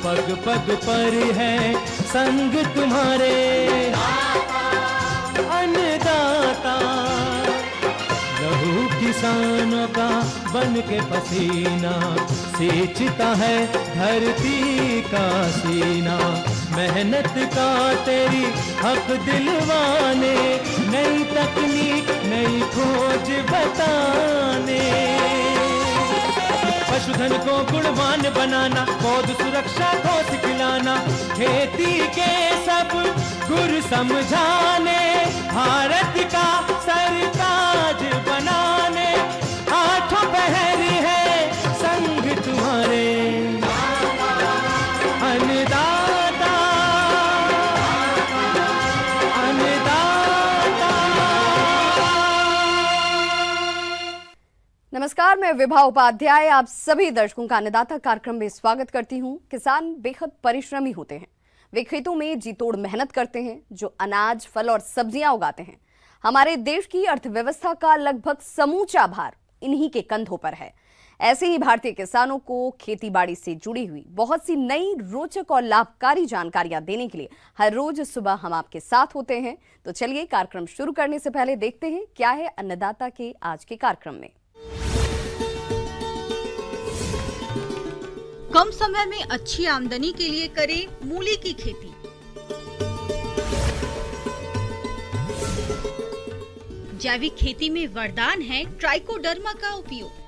पग पग पर है संग तुम्हारे अन्नदाता। लहू किसानों का बन के पसीना सींचता है धरती का सीना। मेहनत का तेरी हक दिलवाने, नई तकनीक नई खोज बताने। पशुधन को गुणवान बनाना, पौध सुरक्षा को सिखलाना, खेती के सब गुर समझाने, भारत का सरताज बनाने। आठों पहर है संग तुम्हारे अन्नदाता अन्नदाता। नमस्कार, मैं विभा उपाध्याय आप सभी दर्शकों का अन्नदाता कार्यक्रम में स्वागत करती हूं। किसान बेहद परिश्रमी होते हैं। वे खेतों में जी तोड़ मेहनत करते हैं, जो अनाज, फल और सब्जियां उगाते हैं। हमारे देश की अर्थव्यवस्था का लगभग समूचा भार इन्हीं के कंधों पर है। ऐसे ही भारतीय किसानों को खेती बाड़ी से जुड़ी हुई बहुत सी नई, रोचक और लाभकारी जानकारियां देने के लिए हर रोज सुबह हम आपके साथ होते हैं। तो चलिए, कार्यक्रम शुरू करने से पहले देखते हैं क्या है अन्नदाता के आज के कार्यक्रम में। कम समय में अच्छी आमदनी के लिए करें मूली की खेती। जैविक खेती में वरदान है ट्राइकोडर्मा का उपयोग।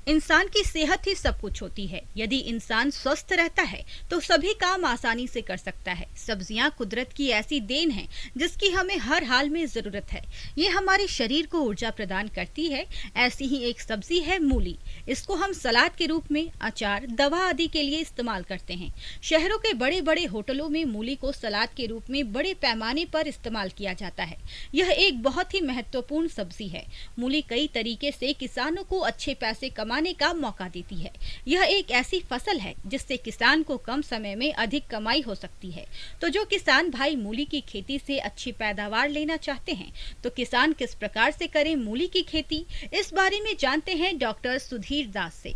इंसान की सेहत ही सब कुछ होती है। यदि इंसान स्वस्थ रहता है तो सभी काम आसानी से कर सकता है। सब्जियां कुदरत की ऐसी देन है जिसकी हमें हर हाल में जरूरत है। ये हमारे शरीर को ऊर्जा प्रदान करती है। ऐसी ही एक सब्जी है मूली। इसको हम सलाद के रूप में, अचार, दवा आदि के लिए इस्तेमाल करते हैं। शहरों के बड़े बड़े होटलों में मूली को सलाद के रूप में बड़े पैमाने पर इस्तेमाल किया जाता है। यह एक बहुत ही महत्वपूर्ण सब्जी है। मूली कई तरीके से किसानों को अच्छे पैसे कमाने का मौका देती है। यह एक ऐसी फसल है जिससे किसान को कम समय में अधिक कमाई हो सकती है। तो जो किसान भाई मूली की खेती से अच्छी पैदावार लेना चाहते हैं, तो किसान किस प्रकार से करें मूली की खेती, इस बारे में जानते हैं डॉक्टर सुधीर दास से।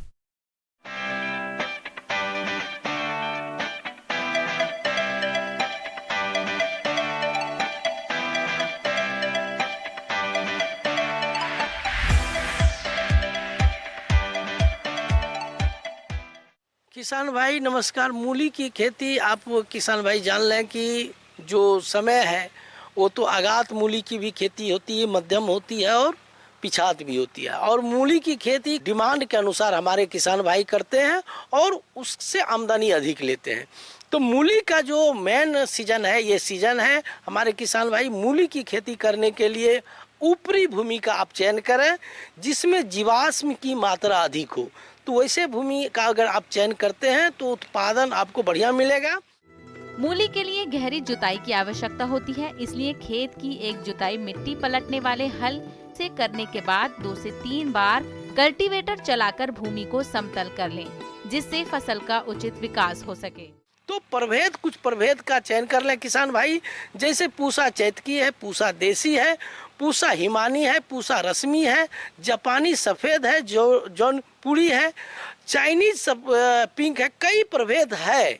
किसान भाई नमस्कार। मूली की खेती आप किसान भाई जान लें कि जो समय है वो तो आगात मूली की भी खेती होती है, मध्यम होती है और पिछात भी होती है। और मूली की खेती डिमांड के अनुसार हमारे किसान भाई करते हैं और उससे आमदनी अधिक लेते हैं। तो मूली का जो मेन सीजन है, ये सीजन है हमारे किसान भाई मूली की खेती करने के लिए ऊपरी भूमि का आप चयन करें जिसमें जीवाश्म की मात्रा अधिक हो। तो वैसे भूमि का अगर आप चयन करते हैं तो उत्पादन आपको बढ़िया मिलेगा। मूली के लिए गहरी जुताई की आवश्यकता होती है, इसलिए खेत की एक जुताई मिट्टी पलटने वाले हल से करने के बाद 2 से 3 बार कल्टीवेटर चलाकर भूमि को समतल कर लें, जिससे फसल का उचित विकास हो सके। तो प्रभेद, कुछ प्रभेद का चयन कर लें किसान भाई। जैसे पूसा चैतकी है, पूसा देसी है, पूसा हिमानी है, पूसा रश्मि है, जापानी सफ़ेद है, जौनपुरी है, चाइनीज पिंक है। कई प्रभेद है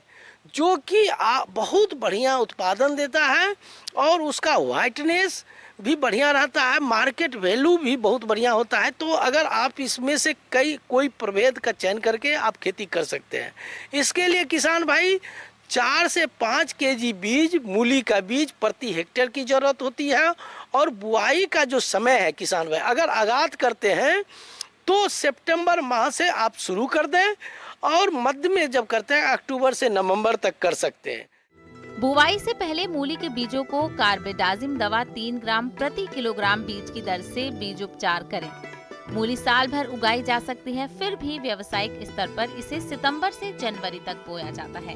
जो कि बहुत बढ़िया उत्पादन देता है और उसका वाइटनेस भी बढ़िया रहता है, मार्केट वैल्यू भी बहुत बढ़िया होता है। तो अगर आप इसमें से कोई प्रभेद का चयन करके आप खेती कर सकते हैं। इसके लिए किसान भाई 4 से 5 केजी बीज, मूली का बीज प्रति हेक्टेयर की जरूरत होती है। और बुआई का जो समय है किसान भाई, अगर आगात करते हैं तो सितंबर माह से आप शुरू कर दें और मध्य में जब करते हैं अक्टूबर से नवंबर तक कर सकते हैं। बुवाई से पहले मूली के बीजों को कार्बेडाजिम दवा 3 ग्राम प्रति किलोग्राम बीज की दर से बीज उपचार करें। मूली साल भर उगाई जा सकती है, फिर भी व्यावसायिक स्तर पर इसे सितंबर से जनवरी तक बोया जाता है।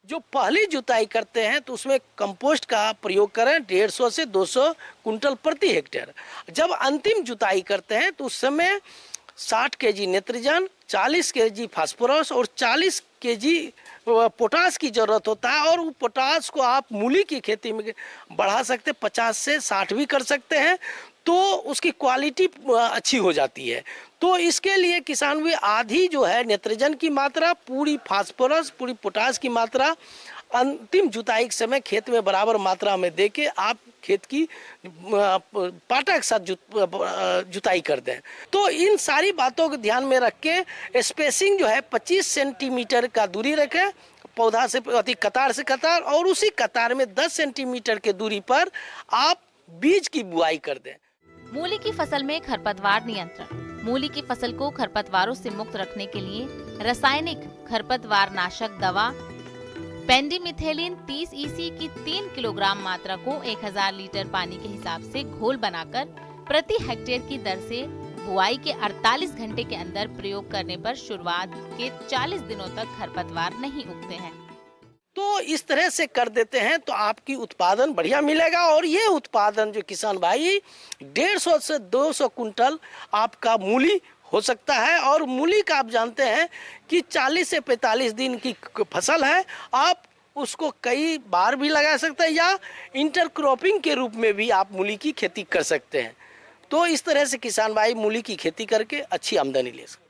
जो पहली जुताई करते हैं तो उसमें कंपोस्ट का प्रयोग करें 150 से 200 कुंटल प्रति हेक्टेयर। जब अंतिम जुताई करते हैं तो उस समय 60 केजी नेत्रजन, 40 केजी फास्फोरस और 40 केजी पोटास की जरूरत होता है। और वो पोटास को आप मूली की खेती में बढ़ा सकते हैं, 50 से 60 भी कर सकते हैं, तो उसकी क्वालिटी अच्छी हो जाती है। तो इसके लिए किसान भी आधी जो है नेत्रजन की मात्रा, पूरी फास्फोरस, पूरी पोटास की मात्रा अंतिम जुताई के समय खेत में बराबर मात्रा में देके आप खेत की पाटा के साथ जुताई कर दें। तो इन सारी बातों को ध्यान में रख के स्पेसिंग जो है 25 सेंटीमीटर का दूरी रखें पौधा से, कतार से कतार, और उसी कतार में 10 सेंटीमीटर के दूरी पर आप बीज की बुआई कर दें। मूली की फसल में खरपतवार नियंत्रण। मूली की फसल को खरपतवारों से मुक्त रखने के लिए रासायनिक खरपतवार नाशक दवा पेंडिमिथेलिन 30 EC की 3 किलोग्राम मात्रा को 1000 लीटर पानी के हिसाब से घोल बनाकर प्रति हेक्टेयर की दर से बुआई के 48 घंटे के अंदर प्रयोग करने पर शुरुआत के 40 दिनों तक खरपतवार नहीं उगते हैं। तो इस तरह से कर देते हैं तो आपकी उत्पादन बढ़िया मिलेगा। और ये उत्पादन जो किसान भाई 150 से 200 कुंटल आपका मूली हो सकता है। और मूली का आप जानते हैं कि 40 से 45 दिन की फसल है, आप उसको कई बार भी लगा सकते हैं या इंटरक्रॉपिंग के रूप में भी आप मूली की खेती कर सकते हैं। तो इस तरह से किसान भाई मूली की खेती करके अच्छी आमदनी ले सकते हैं।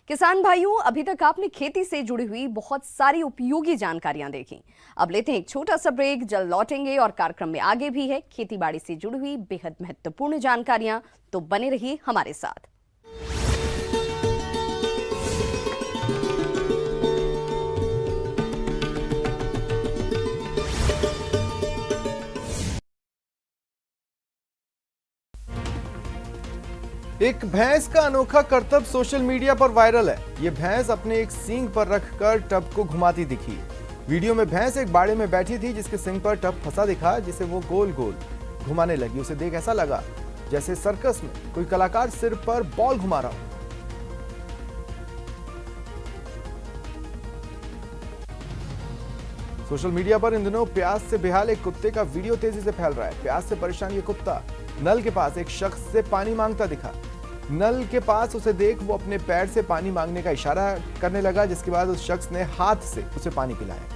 किसान भाइयों, अभी तक आपने खेती से जुड़ी हुई बहुत सारी उपयोगी जानकारियां देखी। अब लेते हैं एक छोटा सा ब्रेक, जल्द लौटेंगे और कार्यक्रम में आगे भी है खेती बाड़ी से जुड़ी हुई बेहद महत्वपूर्ण जानकारियां, तो बने रहिए हमारे साथ। एक भैंस का अनोखा करतब सोशल मीडिया पर वायरल है। ये भैंस अपने एक सींग पर रखकर टब को घुमाती दिखी। वीडियो में भैंस एक बाड़े में बैठी थी जिसके सींग पर टब फंसा दिखा, जिसे वो गोल गोल घुमाने लगी। उसे देख ऐसा लगा जैसे सर्कस में कोई कलाकार सिर पर बॉल घुमा रहा हो। सोशल मीडिया पर इन दिनों प्यास से बेहाल एक कुत्ते का वीडियो तेजी से फैल रहा है। प्यास से परेशान ये कुत्ता नल के पास एक शख्स से पानी मांगता दिखा। नल के पास उसे देख वो अपने पैर से पानी मांगने का इशारा करने लगा, जिसके बाद उस शख्स ने हाथ से उसे पानी पिलाया।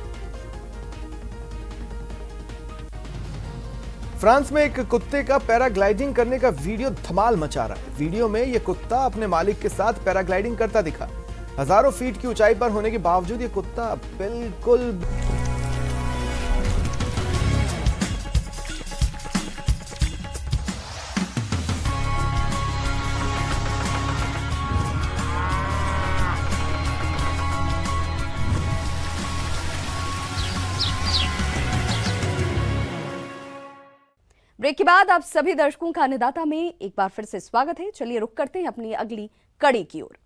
फ्रांस में एक कुत्ते का पैराग्लाइडिंग करने का वीडियो धमाल मचा रहा है। वीडियो में यह कुत्ता अपने मालिक के साथ पैराग्लाइडिंग करता दिखा। हजारों फीट की ऊंचाई पर होने के बावजूद ये कुत्ता बिल्कुल ब्रेक के बाद आप सभी दर्शकों का अन्नदाता में एक बार फिर से स्वागत है। चलिए रुक करते हैं अपनी अगली कड़ी की ओर।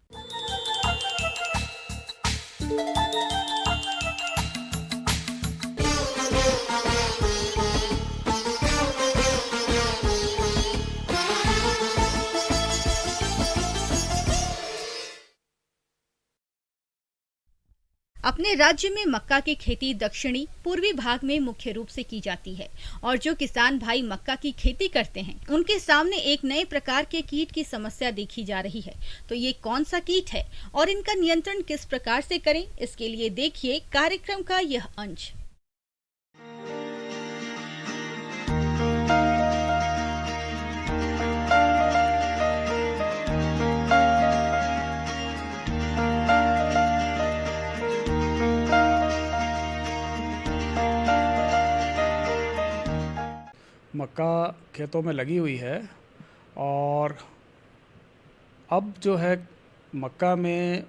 अपने राज्य में मक्का की खेती दक्षिणी पूर्वी भाग में मुख्य रूप से की जाती है और जो किसान भाई मक्का की खेती करते हैं उनके सामने एक नए प्रकार के कीट की समस्या देखी जा रही है। तो ये कौन सा कीट है और इनका नियंत्रण किस प्रकार से करें, इसके लिए देखिए कार्यक्रम का यह अंश। मक्का खेतों में लगी हुई है और अब जो है मक्का में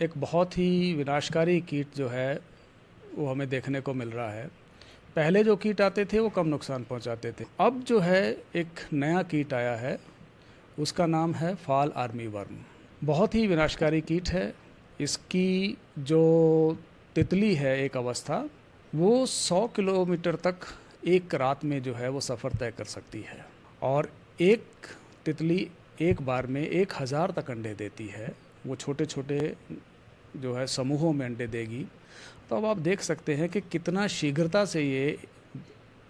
एक बहुत ही विनाशकारी कीट जो है वो हमें देखने को मिल रहा है। पहले जो कीट आते थे वो कम नुकसान पहुंचाते थे। अब जो है एक नया कीट आया है, उसका नाम है फॉल आर्मी वर्म। बहुत ही विनाशकारी कीट है। इसकी जो तितली है एक अवस्था, वो 100 किलोमीटर तक एक रात में जो है वो सफ़र तय कर सकती है और एक तितली एक बार में 1000 तक अंडे देती है। वो छोटे छोटे जो है समूहों में अंडे देगी। तो अब आप देख सकते हैं कि कितना शीघ्रता से ये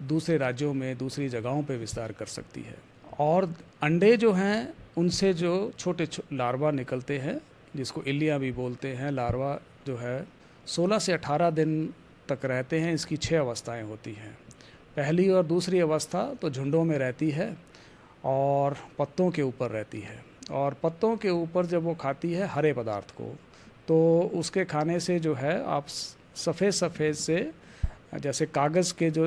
दूसरे राज्यों में दूसरी जगहों पे विस्तार कर सकती है और अंडे जो हैं उनसे जो छोटे लार्वा निकलते हैं, जिसको इल्लियाँ भी बोलते हैं, लार्वा जो है 16 से 18 दिन तक रहते हैं। इसकी 6 अवस्थाएं होती हैं। पहली और दूसरी अवस्था तो झुंडों में रहती है और पत्तों के ऊपर रहती है, और पत्तों के ऊपर जब वो खाती है हरे पदार्थ को, तो उसके खाने से जो है आप सफ़ेद सफ़ेद से, जैसे कागज़ के जो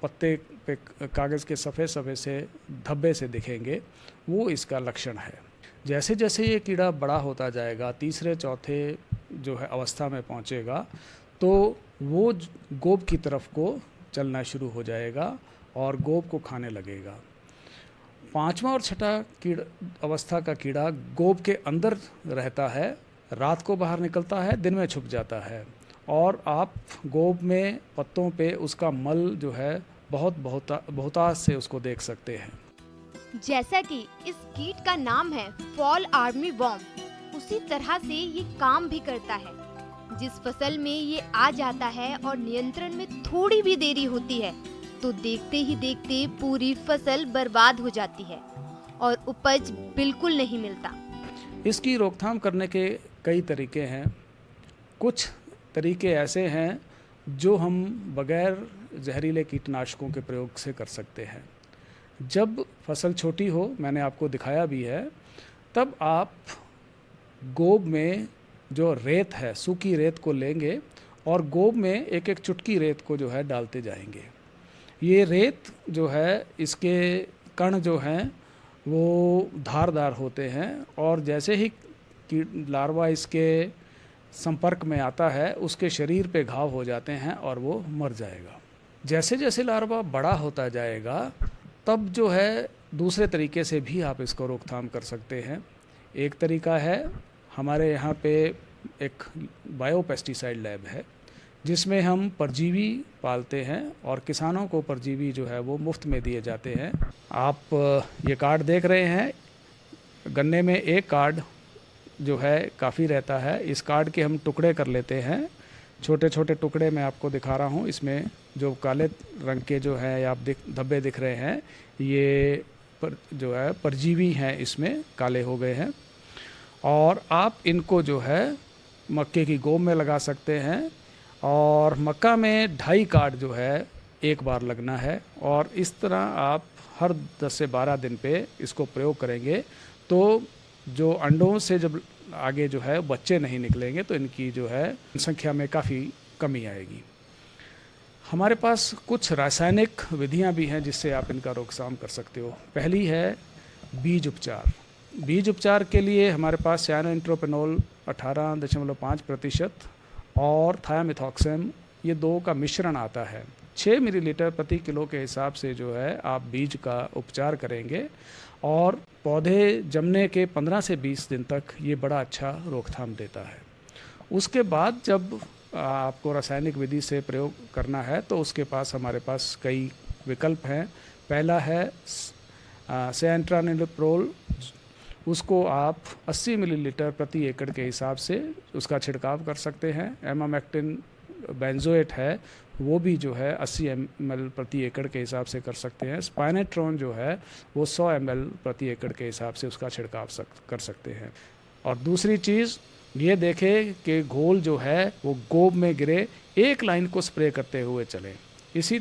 पत्ते पे कागज़ के सफ़ेद सफ़ेद से धब्बे से दिखेंगे, वो इसका लक्षण है। जैसे जैसे ये कीड़ा बड़ा होता जाएगा, तीसरे चौथे जो है अवस्था में पहुंचेगा, तो वो गोब की तरफ को चलना शुरू हो जाएगा और गोब को खाने लगेगा। 5वां और 6ठा कीड़ा अवस्था का कीड़ा गोब के अंदर रहता है, रात को बाहर निकलता है, दिन में छुप जाता है, और आप गोब में पत्तों पे उसका मल जो है बहुतायत से उसको देख सकते हैं। जैसा कि इस कीट का नाम है फॉल आर्मी वॉर्म, उसी तरह से ये काम भी करता है। जिस फसल में ये आ जाता है और नियंत्रण में थोड़ी भी देरी होती है, तो देखते ही देखते पूरी फसल बर्बाद हो जाती है और उपज बिल्कुल नहीं मिलता। इसकी रोकथाम करने के कई तरीके हैं। कुछ तरीके ऐसे हैं जो हम बगैर जहरीले कीटनाशकों के प्रयोग से कर सकते हैं। जब फसल छोटी हो, मैंने आपको दिखाया भी है, तब आप गोब में जो रेत है, सूखी रेत को लेंगे और गोब में एक एक चुटकी रेत को जो है डालते जाएंगे। ये रेत जो है, इसके कण जो हैं वो धारदार होते हैं, और जैसे ही लार्वा इसके संपर्क में आता है, उसके शरीर पे घाव हो जाते हैं और वो मर जाएगा। जैसे जैसे लार्वा बड़ा होता जाएगा, तब जो है दूसरे तरीके से भी आप इसको रोकथाम कर सकते हैं। एक तरीका है, हमारे यहाँ पे एक बायोपेस्टिसाइड लैब है, जिसमें हम परजीवी पालते हैं और किसानों को परजीवी जो है वो मुफ्त में दिए जाते हैं। आप ये कार्ड देख रहे हैं, गन्ने में एक कार्ड जो है काफ़ी रहता है। इस कार्ड के हम टुकड़े कर लेते हैं, छोटे छोटे टुकड़े मैं आपको दिखा रहा हूँ। इसमें जो काले रंग के जो है आप धब्बे दिख रहे हैं, ये जो है परजीवी हैं, इसमें काले हो गए हैं, और आप इनको जो है मक्के की गोब में लगा सकते हैं। और मक्का में 2.5 कार्ड जो है एक बार लगना है, और इस तरह आप हर 10 से 12 दिन पे इसको प्रयोग करेंगे, तो जो अंडों से जब आगे जो है बच्चे नहीं निकलेंगे, तो इनकी जो है संख्या में काफ़ी कमी आएगी। हमारे पास कुछ रासायनिक विधियां भी हैं जिससे आप इनका रोकथाम कर सकते हो। पहली है बीज उपचार। बीज उपचार के लिए हमारे पास साइनोइंट्रोपिनोल 18.5% और थायामिथॉक्सम, ये 2 का मिश्रण आता है। 6 मिलीलीटर प्रति किलो के हिसाब से जो है आप बीज का उपचार करेंगे, और पौधे जमने के 15 से 20 दिन तक ये बड़ा अच्छा रोकथाम देता है। उसके बाद जब आपको रासायनिक विधि से प्रयोग करना है, तो उसके पास हमारे पास कई विकल्प हैं। पहला है सेंट्रानिलोप्रोल, उसको आप 80 मिलीलीटर प्रति एकड़ के हिसाब से उसका छिड़काव कर सकते हैं। एमामेक्टिन बेंजोएट है, वो भी जो है 80 ml प्रति एकड़ के हिसाब से कर सकते हैं। स्पाइनेट्रॉन जो है वो 100 ml प्रति एकड़ के हिसाब से उसका छिड़काव कर सकते हैं। और दूसरी चीज़ ये देखें कि घोल जो है वो गोब में गिरे, एक लाइन को स्प्रे करते हुए चलें। इसी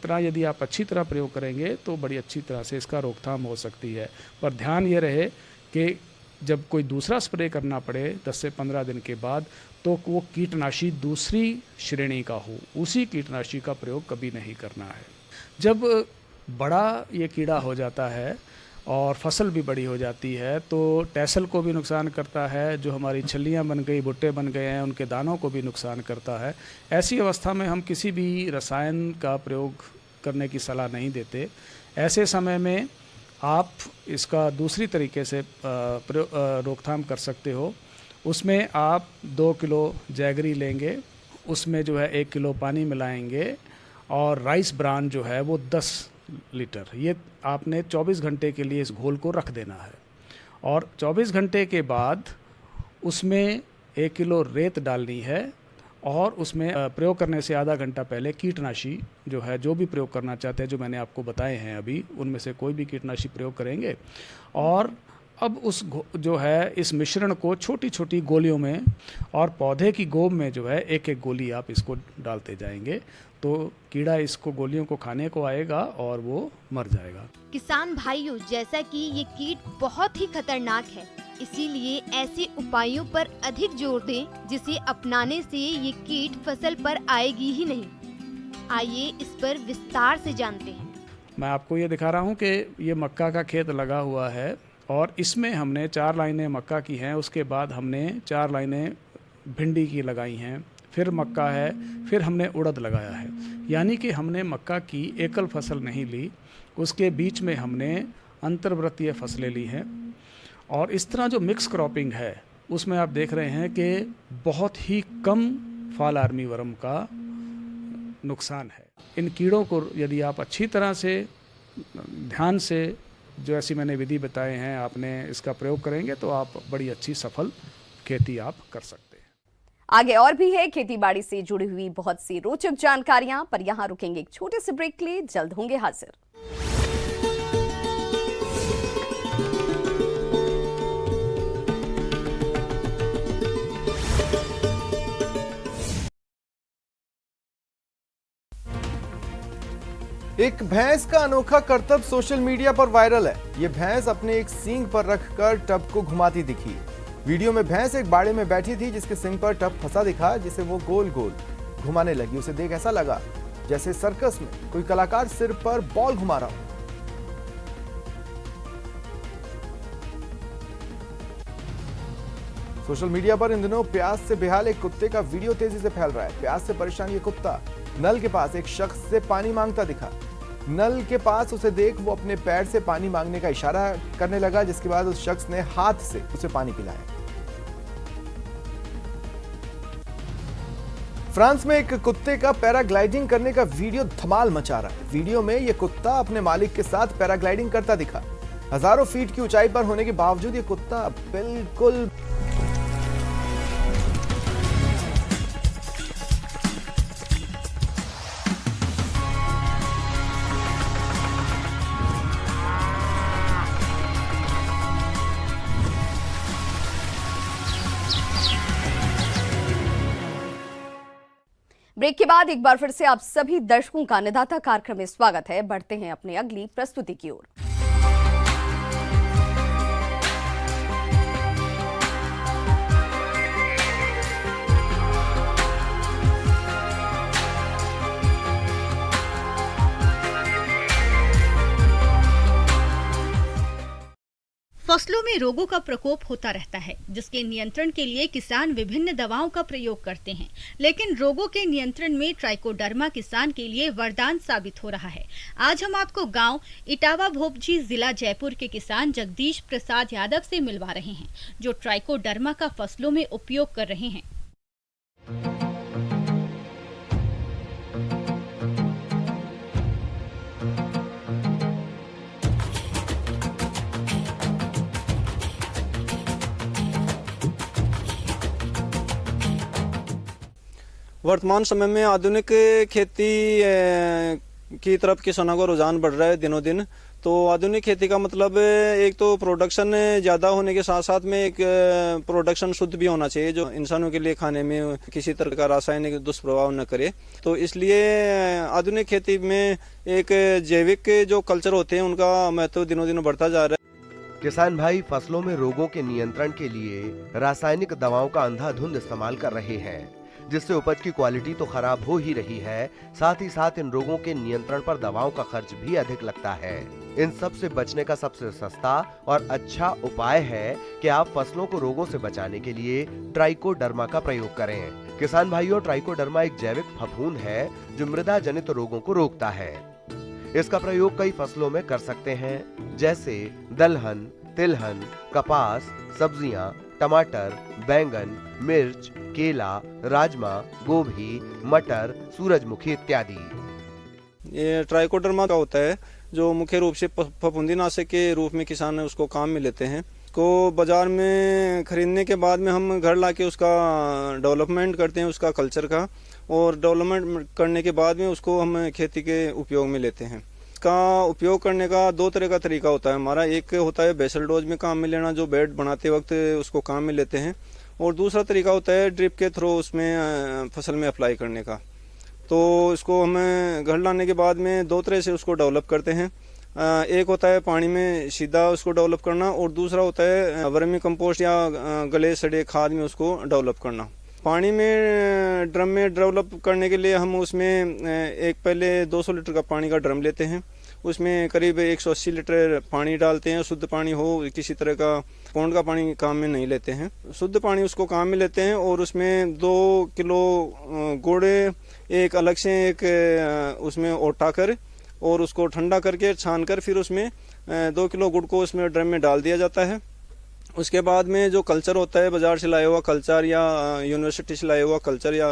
तरह यदि आप अच्छी तरह प्रयोग करेंगे तो बड़ी अच्छी तरह से इसका रोकथाम हो सकती है। पर ध्यान ये रहे कि जब कोई दूसरा स्प्रे करना पड़े 10 से 15 दिन के बाद, तो वो कीटनाशी दूसरी श्रेणी का हो, उसी कीटनाशी का प्रयोग कभी नहीं करना है। जब बड़ा ये कीड़ा हो जाता है और फसल भी बड़ी हो जाती है, तो टैसल को भी नुकसान करता है, जो हमारी छल्लियाँ बन गई, भुट्टे बन गए हैं, उनके दानों को भी नुकसान करता है। ऐसी अवस्था में हम किसी भी रसायन का प्रयोग करने की सलाह नहीं देते। ऐसे समय में आप इसका दूसरी तरीके से रोकथाम कर सकते हो। उसमें आप 2 किलो जैगरी लेंगे, उसमें जो है 1 किलो पानी मिलाएंगे, और राइस ब्रान जो है वो 10 लीटर, ये आपने 24 घंटे के लिए इस घोल को रख देना है। और 24 घंटे के बाद उसमें 1 किलो रेत डालनी है, और उसमें प्रयोग करने से आधा घंटा पहले कीटनाशी जो है, जो भी प्रयोग करना चाहते हैं, जो मैंने आपको बताए हैं अभी, उनमें से कोई भी कीटनाशी प्रयोग करेंगे। और अब उस जो है इस मिश्रण को छोटी छोटी गोलियों में और पौधे की गोब में जो है एक एक गोली आप इसको डालते जाएंगे, तो कीड़ा इसको गोलियों को खाने को आएगा और वो मर जाएगा। किसान भाइयों, जैसा कि ये कीट बहुत ही खतरनाक है, इसीलिए ऐसे उपायों पर अधिक जोर दें जिसे अपनाने से ये कीट फसल पर आएगी ही नहीं। आइए इस पर विस्तार से जानते हैं। मैं आपको ये दिखा रहा हूँ कि ये मक्का का खेत लगा हुआ है और इसमें हमने 4 लाइनें मक्का की हैं, उसके बाद हमने 4 लाइनें भिंडी की लगाई हैं, फिर मक्का है, फिर हमने उड़द लगाया है। यानी कि हमने मक्का की एकल फसल नहीं ली, उसके बीच में हमने अंतर्वृत्तीय फसलें ली हैं। और इस तरह जो मिक्स क्रॉपिंग है उसमें आप देख रहे हैं कि बहुत ही कम फॉल आर्मी वर्म का नुकसान है। इन कीड़ों को यदि आप अच्छी तरह से ध्यान से, जो ऐसी मैंने विधि बताए हैं, आपने इसका प्रयोग करेंगे तो आप बड़ी अच्छी सफल खेती आप कर सकते हैं। आगे और भी है खेती बाड़ी से जुड़ी हुई बहुत सी रोचक जानकारियां, पर यहां रुकेंगे एक छोटे से ब्रेक के लिए, जल्द होंगे हाजिर। एक भैंस का अनोखा करतब सोशल मीडिया पर वायरल है। ये भैंस अपने एक सींग पर रखकर टब को घुमाती दिखी। वीडियो में भैंस एक बाड़े में बैठी थी जिसके सींग पर टब फंसा दिखा, जिसे वो गोल गोल घुमाने लगी। उसे देख ऐसा लगा जैसे सर्कस में कोई कलाकार सिर पर बॉल घुमा रहा हो। सोशल मीडिया पर इन दिनों प्यास से बेहाल एक कुत्ते का वीडियो तेजी से फैल रहा है। प्यास से परेशान ये कुत्ता नल के पास एक शख्स से पानी मांगता दिखा। नल के पास उसे देख वो अपने पैर से पानी मांगने का इशारा करने लगा, जिसके बाद उस शख्स ने हाथ से उसे पानी पिलाया। फ्रांस में एक कुत्ते का पैराग्लाइडिंग करने का वीडियो धमाल मचा रहा है। वीडियो में यह कुत्ता अपने मालिक के साथ पैराग्लाइडिंग करता दिखा। हजारों फीट की ऊंचाई पर होने के बावजूद यह कुत्ता बिल्कुल ब्रेक के बाद एक बार फिर से आप सभी दर्शकों का अन्नदाता कार्यक्रम में स्वागत है। बढ़ते हैं अपनी अगली प्रस्तुति की ओर। फसलों में रोगों का प्रकोप होता रहता है, जिसके नियंत्रण के लिए किसान विभिन्न दवाओं का प्रयोग करते हैं, लेकिन रोगों के नियंत्रण में ट्राइकोडर्मा किसान के लिए वरदान साबित हो रहा है। आज हम आपको गांव इटावा भोपजी, जिला जयपुर के किसान जगदीश प्रसाद यादव से मिलवा रहे हैं, जो ट्राइकोडर्मा का फसलों में उपयोग कर रहे हैं। वर्तमान समय में आधुनिक खेती की तरफ किसानों का रुझान बढ़ रहा है दिनों दिन। तो आधुनिक खेती का मतलब एक तो प्रोडक्शन ज़्यादा होने के साथ साथ में एक प्रोडक्शन शुद्ध भी होना चाहिए, जो इंसानों के लिए खाने में किसी तरह का रासायनिक दुष्प्रभाव न करे। तो इसलिए आधुनिक खेती में एक जैविक जो कल्चर होते हैं उनका महत्व दिनों दिन बढ़ता जा रहा है। किसान भाई फसलों में रोगों के नियंत्रण के लिए रासायनिक दवाओं का अंधाधुंध इस्तेमाल कर रहे हैं, जिससे उपज की क्वालिटी तो खराब हो ही रही है, साथ ही साथ इन रोगों के नियंत्रण पर दवाओं का खर्च भी अधिक लगता है। इन सब से बचने का सबसे सस्ता और अच्छा उपाय है कि आप फसलों को रोगों से बचाने के लिए ट्राइकोडर्मा का प्रयोग करें। किसान भाइयों, ट्राइकोडर्मा एक जैविक फफूंद है जो मृदा जनित रोगों को रोकता है। इसका प्रयोग कई फसलों में कर सकते हैं, जैसे दलहन, तिलहन, कपास, सब्जियां, टमाटर, बैंगन, मिर्च, केला, राजमा, गोभी, मटर, सूरजमुखी इत्यादि। ये ट्राइकोडर्मा का होता है जो मुख्य रूप से फफूंदीनाशक के रूप में किसान उसको काम में लेते हैं। उसको बाज़ार में ख़रीदने के बाद में हम घर लाके उसका डेवलपमेंट करते हैं, उसका कल्चर का, और डेवलपमेंट करने के बाद में उसको हम खेती के उपयोग में लेते हैं। इसका उपयोग करने का दो तरह का तरीका होता है हमारा। एक होता है बेसल डोज में काम में लेना, जो बेड बनाते वक्त उसको काम में लेते हैं, और दूसरा तरीका होता है ड्रिप के थ्रू उसमें फसल में अप्लाई करने का। तो इसको हम घर लाने के बाद में दो तरह से उसको डेवलप करते हैं। एक होता है पानी में सीधा उसको डेवलप करना, और दूसरा होता है वर्मी कंपोस्ट या गले सड़े खाद में उसको डेवलप करना। पानी में ड्रम में डेवलप करने के लिए हम उसमें एक पहले 200 लीटर का पानी का ड्रम लेते हैं, उसमें करीब 180 लीटर पानी डालते हैं। शुद्ध पानी हो, किसी तरह का पौंड का पानी काम में नहीं लेते हैं, शुद्ध पानी उसको काम में लेते हैं। और उसमें 2 किलो गुड़ एक अलग से एक उसमें ओटा कर और उसको ठंडा करके छान कर फिर उसमें 2 किलो गुड़ को उसमें ड्रम में डाल दिया जाता है। उसके बाद में जो कल्चर होता है बाज़ार से लाया हुआ कल्चर या यूनिवर्सिटी से लाया हुआ कल्चर या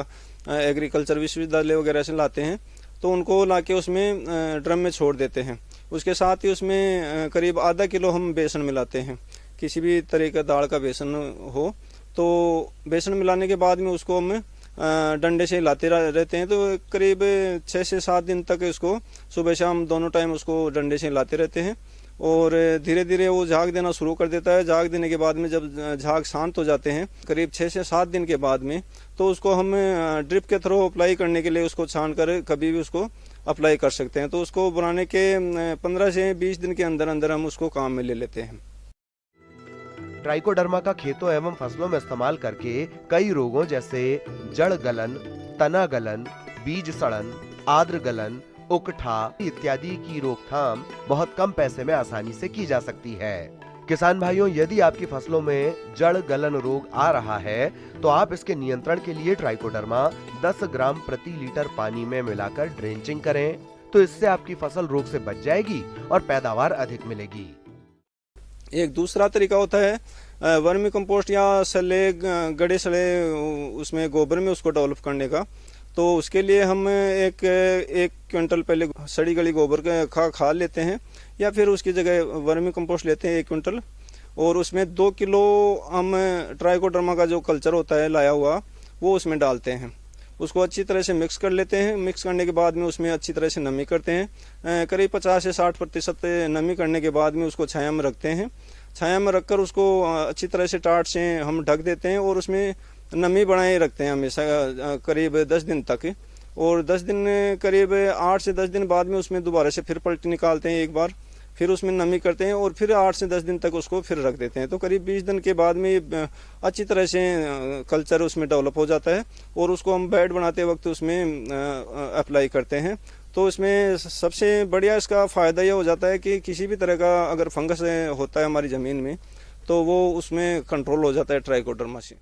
एग्रीकल्चर विश्वविद्यालय वगैरह से लाते हैं, तो उनको लाके उसमें ड्रम में छोड़ देते हैं। उसके साथ ही उसमें करीब आधा किलो हम बेसन मिलाते हैं, किसी भी तरह का दाल का बेसन हो। तो बेसन मिलाने के बाद में उसको हम डंडे से हिलाते रहते हैं। तो करीब 6 से 7 दिन तक इसको सुबह शाम दोनों टाइम उसको डंडे से हिलाते रहते हैं, और धीरे धीरे वो झाग देना शुरू कर देता है। झाग देने के बाद में जब झाग शांत हो जाते हैं करीब 6 से 7 दिन के बाद में, तो उसको हम ड्रिप के थ्रू अप्लाई करने के लिए उसको छान कर कभी भी उसको अप्लाई कर सकते हैं। तो उसको बनाने के 15 से 20 दिन के अंदर अंदर हम उसको काम में ले लेते हैं। ट्राइकोडर्मा का खेतों एवं फसलों में इस्तेमाल करके कई रोगों जैसे जड़ गलन, तना गलन, बीज सड़न, आद्र गलन, उकठा इत्यादि की रोकथाम बहुत कम पैसे में आसानी से की जा सकती है। किसान भाइयों, यदि आपकी फसलों में जड़ गलन रोग आ रहा है तो आप इसके नियंत्रण के लिए ट्राइकोडर्मा 10 ग्राम प्रति लीटर पानी में मिलाकर ड्रेंचिंग करें, तो इससे आपकी फसल रोग से बच जाएगी और पैदावार अधिक मिलेगी। एक दूसरा तरीका होता है वर्मी कंपोस्ट या सले गड़े सड़े उसमें गोबर में उसको डेवलप करने का। तो उसके लिए हम एक क्विंटल पहले सड़ी गली गोबर का खाद लेते हैं, या फिर उसकी जगह वर्मी कंपोस्ट लेते हैं 1 क्विंटल, और उसमें 2 किलो हम ट्राइकोडर्मा का जो कल्चर होता है लाया हुआ वो उसमें डालते हैं। उसको अच्छी तरह से मिक्स कर लेते हैं। मिक्स करने के बाद में उसमें अच्छी तरह से नमी करते हैं। करीब 50 से 60% नमी करने के बाद में उसको छाया में रखते हैं। छाया में रखकर उसको अच्छी तरह से टाट से हम ढक देते हैं, और उसमें नमी बनाए रखते हैं हमेशा करीब 10 दिन तक। और 10 दिन करीब 8 से 10 दिन बाद में उसमें दोबारा से फिर पलटी निकालते हैं एक बार, फिर उसमें नमी करते हैं, और फिर 8 से 10 दिन तक उसको फिर रख देते हैं। तो करीब 20 दिन के बाद में अच्छी तरह से कल्चर उसमें डेवलप हो जाता है, और उसको हम बेड बनाते वक्त उसमें अप्लाई करते हैं। तो इसमें सबसे बढ़िया इसका फ़ायदा यह हो जाता है कि किसी भी तरह का अगर फंगस होता है हमारी ज़मीन में तो वो उसमें कंट्रोल हो जाता है ट्राइकोडर्मा से।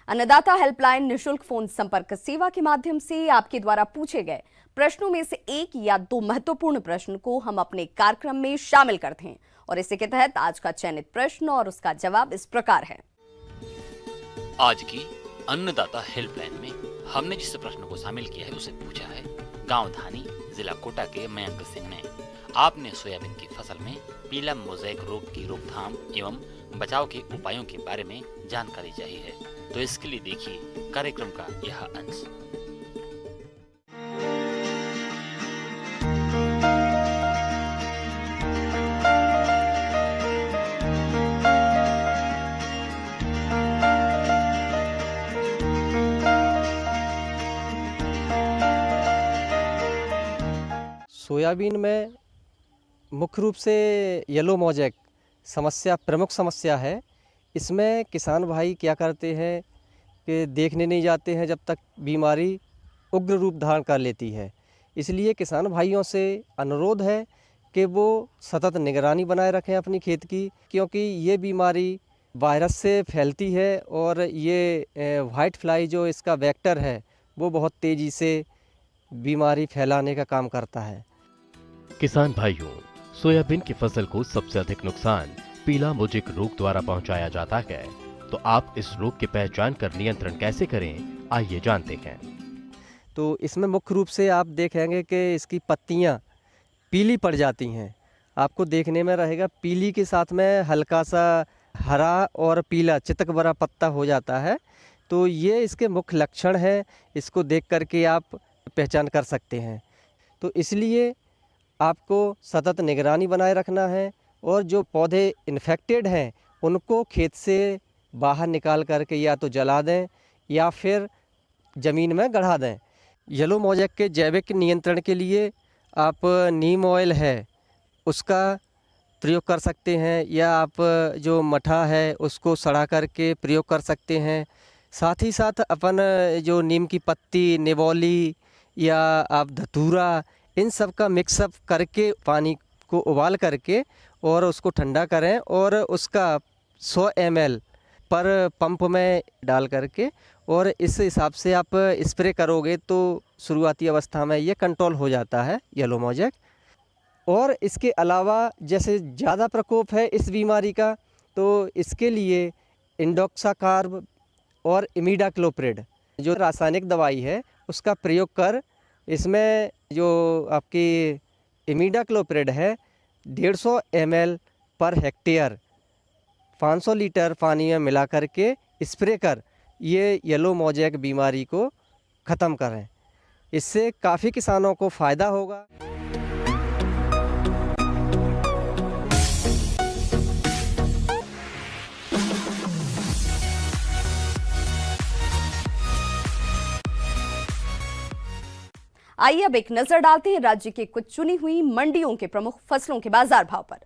अन्नदाता हेल्पलाइन निशुल्क फोन संपर्क सेवा के माध्यम से आपके द्वारा पूछे गए प्रश्नों में से 1 या 2 महत्वपूर्ण प्रश्न को हम अपने कार्यक्रम में शामिल करते हैं, और इसी के तहत आज का चयनित प्रश्न और उसका जवाब इस प्रकार है। आज की अन्नदाता हेल्पलाइन में हमने जिस प्रश्न को शामिल किया है उसे पूछा है गांव धानी, जिला कोटा के मयंक सिंह ने। आपने सोयाबीन की फसल में पीला मोज़ेक रोग की रोकथाम एवं बचाव के उपायों के बारे में जानकारी चाहिए है, तो इसके लिए देखिए कार्यक्रम का यह अंश। सोयाबीन में मुख्य रूप से येलो मोज़ेक समस्या प्रमुख समस्या है। इसमें किसान भाई क्या करते हैं कि देखने नहीं जाते हैं जब तक बीमारी उग्र रूप धारण कर लेती है। इसलिए किसान भाइयों से अनुरोध है कि वो सतत निगरानी बनाए रखें अपनी खेत की, क्योंकि ये बीमारी वायरस से फैलती है और ये वाइट फ्लाई जो इसका वेक्टर है वो बहुत तेज़ी से बीमारी फैलाने का काम करता है। किसान भाइयों, सोयाबीन की फसल को सबसे अधिक नुकसान पीला मोज़ेक रोग द्वारा पहुंचाया जाता है, तो आप इस रोग की पहचान कर नियंत्रण कैसे करें, आइए जानते हैं। तो इसमें मुख्य रूप से आप देखेंगे कि इसकी पत्तियाँ पीली पड़ जाती हैं। आपको देखने में रहेगा पीली के साथ में हल्का सा हरा और पीला चितक भरा पत्ता हो जाता है। तो ये इसके मुख्य लक्षण हैं, इसको देख करके आप पहचान कर सकते हैं। तो इसलिए आपको सतत निगरानी बनाए रखना है और जो पौधे इन्फेक्टेड हैं उनको खेत से बाहर निकाल करके या तो जला दें या फिर ज़मीन में गढ़ा दें। येलो मोज़ेक के जैविक नियंत्रण के लिए आप नीम ऑयल है उसका प्रयोग कर सकते हैं या आप जो मठा है उसको सड़ा करके प्रयोग कर सकते हैं। साथ ही साथ अपन जो नीम की पत्ती, निबोली या आप धतूरा, इन सब का मिक्सअप करके पानी को उबाल करके और उसको ठंडा करें और उसका 100 ml पर पंप में डाल करके और इस हिसाब से आप स्प्रे करोगे तो शुरुआती अवस्था में ये कंट्रोल हो जाता है येलो मोज़ेक। और इसके अलावा जैसे ज़्यादा प्रकोप है इस बीमारी का तो इसके लिए इंडोक्साकार्ब और इमिडाक्लोप्रिड जो रासायनिक दवाई है उसका प्रयोग कर इसमें जो आपकी इमिडाक्लोप्रिड है 150 ml पर हेक्टेयर 500 लीटर पानी में मिला करके स्प्रे कर ये येलो मोज़ेक बीमारी को ख़त्म करें। इससे काफ़ी किसानों को फ़ायदा होगा। आइए अब एक नजर डालते हैं राज्य के कुछ चुनी हुई मंडियों के प्रमुख फसलों के बाजार भाव पर।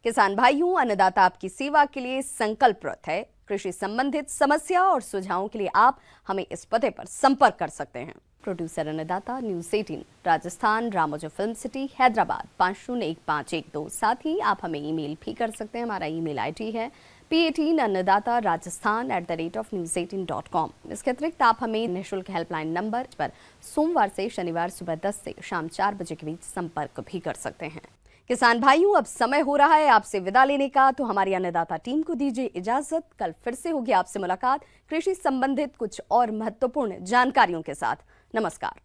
किसान भाइयों, अन्नदाता आपकी सेवा के लिए संकल्परत है। कृषि संबंधित समस्या और सुझावों के लिए आप हमें इस पते पर संपर्क कर सकते हैं। प्रोड्यूसर अन्नदाता, news 18 Rajasthan, Ramoji film city, Hyderabad 501512। साथ ही आप हमें ईमेल भी कर सकते हैं। हमारा ईमेल आईडी है p18annadatarajasthan@news18.com। इसके अतिरिक्त आप हमें निःशुल्क हेल्पलाइन नंबर पर सोमवार से शनिवार सुबह 10 से शाम 4 बजे के बीच संपर्क भी कर सकते हैं। किसान भाइयों, अब समय हो रहा है आपसे विदा लेने का, तो हमारी अन्नदाता टीम को दीजिए इजाजत। कल फिर से होगी आपसे मुलाकात कृषि संबंधित कुछ और महत्वपूर्ण जानकारियों के साथ। नमस्कार।